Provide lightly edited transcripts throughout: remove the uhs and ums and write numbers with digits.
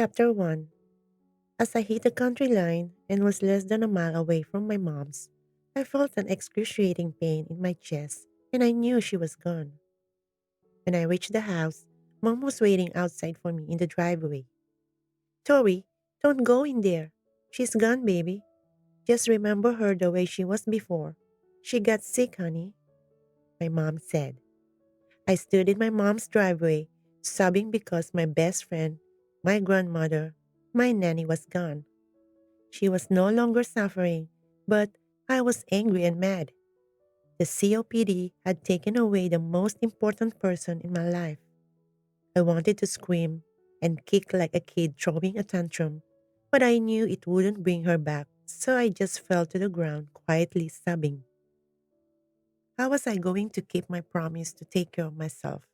Chapter 1. As I hit the country line and was less than a mile away from my mom's, I felt an excruciating pain in my chest and I knew she was gone. When I reached the house, Mom was waiting outside for me in the driveway. Tori, don't go in there. She's gone, baby. Just remember her the way she was before. She got sick, honey, my mom said. I stood in my mom's driveway, sobbing because my best friend, my grandmother, my nanny was gone. She was no longer suffering, but I was angry and mad. The COPD had taken away the most important person in my life. I wanted to scream and kick like a kid throwing a tantrum, but I knew it wouldn't bring her back, so I just fell to the ground quietly sobbing. How was I going to keep my promise to take care of myself?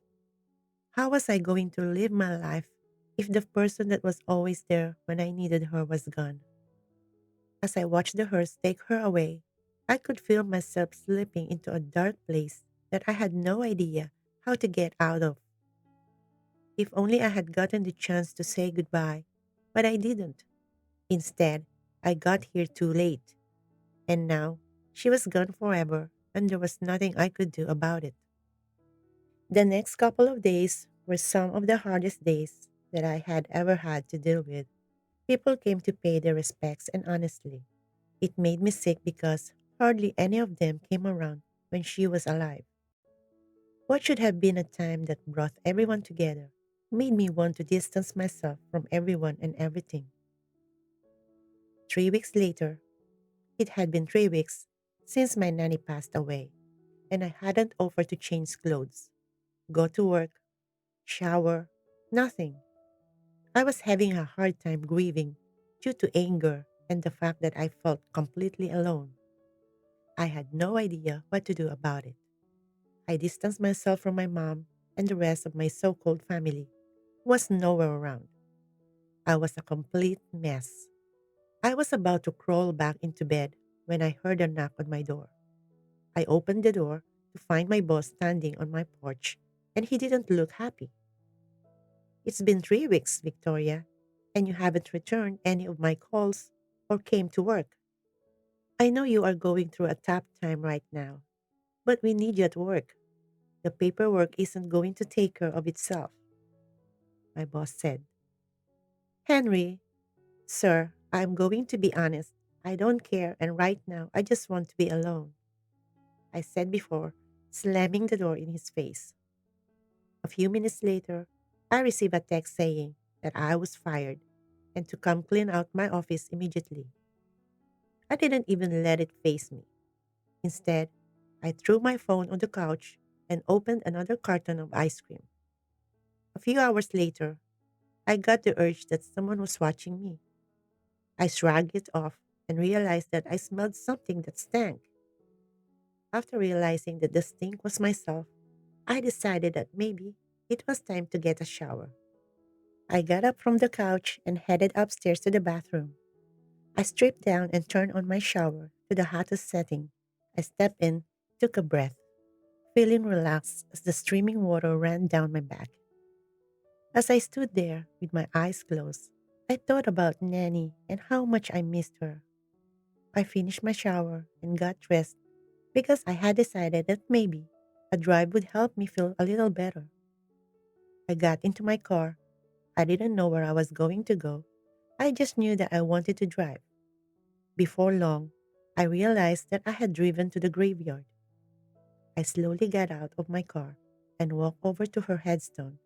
How was I going to live my life if the person that was always there when I needed her was gone? As I watched the hearse take her away, I could feel myself slipping into a dark place that I had no idea how to get out of. If only I had gotten the chance to say goodbye, but I didn't. Instead, I got here too late. And now, she was gone forever, and there was nothing I could do about it. The next couple of days were some of the hardest days that I had ever had to deal with. People came to pay their respects, and honestly, it made me sick because hardly any of them came around when she was alive. What should have been a time that brought everyone together made me want to distance myself from everyone and everything. 3 weeks later, it had been 3 weeks since my nanny passed away, and I hadn't offered to change clothes, go to work, shower, nothing. I was having a hard time grieving due to anger and the fact that I felt completely alone. I had no idea what to do about it. I distanced myself from my mom, and the rest of my so called family was nowhere around. I was a complete mess. I was about to crawl back into bed when I heard a knock on my door. I opened the door to find my boss standing on my porch, and he didn't look happy. It's been 3 weeks, Victoria, and you haven't returned any of my calls or came to work. I know you are going through a tough time right now, but we need you at work. The paperwork isn't going to take care of itself, my boss said. Henry, sir, I'm going to be honest. I don't care, and right now I just want to be alone, I said before, slamming the door in his face. A few minutes later, I received a text saying that I was fired and to come clean out my office immediately. I didn't even let it faze me. Instead, I threw my phone on the couch and opened another carton of ice cream. A few hours later, I got the urge that someone was watching me. I shrugged it off and realized that I smelled something that stank. After realizing that the stink was myself, I decided that maybe it was time to get a shower. I got up from the couch and headed upstairs to the bathroom. I stripped down and turned on my shower to the hottest setting. I stepped in, took a breath, feeling relaxed as the streaming water ran down my back. As I stood there with my eyes closed, I thought about Nanny and how much I missed her. I finished my shower and got dressed because I had decided that maybe a drive would help me feel a little better. I got into my car. I didn't know where I was going to go. I just knew that I wanted to drive. Before long, I realized that I had driven to the graveyard. I slowly got out of my car and walked over to her headstone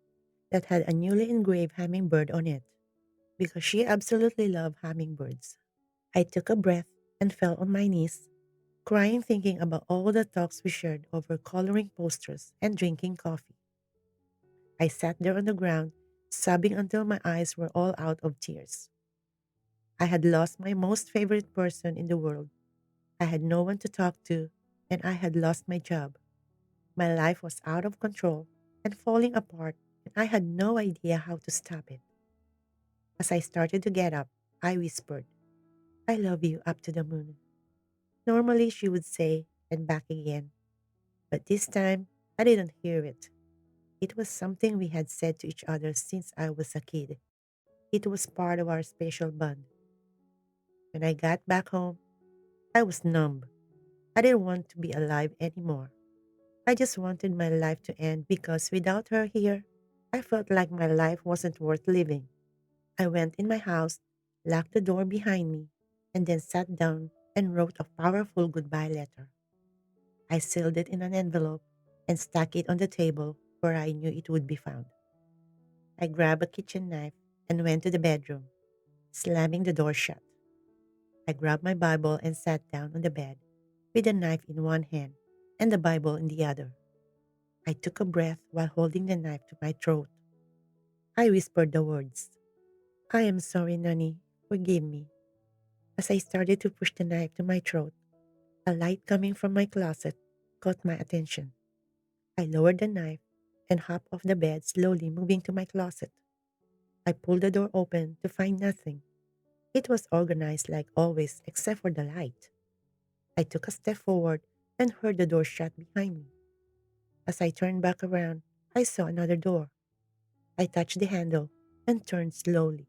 that had a newly engraved hummingbird on it because she absolutely loved hummingbirds. I took a breath and fell on my knees, crying thinking about all the talks we shared over coloring posters and drinking coffee. I sat there on the ground, sobbing until my eyes were all out of tears. I had lost my most favorite person in the world. I had no one to talk to, and I had lost my job. My life was out of control and falling apart, and I had no idea how to stop it. As I started to get up, I whispered, I love you up to the moon. Normally, she would say, and back again. But this time, I didn't hear it. It was something we had said to each other since I was a kid. it was part of our special bond. When I got back home, I was numb. I didn't want to be alive anymore. I just wanted my life to end because without her here, I felt like my life wasn't worth living. I went in my house, locked the door behind me, and then sat down and wrote a powerful goodbye letter. I sealed it in an envelope and stuck it on the table where I knew it would be found. I grabbed a kitchen knife and went to the bedroom, slamming the door shut. I grabbed my Bible and sat down on the bed with the knife in one hand and the Bible in the other. I took a breath while holding the knife to my throat. I whispered the words, I am sorry, Nanny. Forgive me. As I started to push the knife to my throat, a light coming from my closet caught my attention. I lowered the knife and hopped off the bed, slowly moving to my closet. I pulled the door open to find nothing. It was organized like always, except for the light. I took a step forward and heard the door shut behind me. As I turned back around, I saw another door. I touched the handle and turned slowly.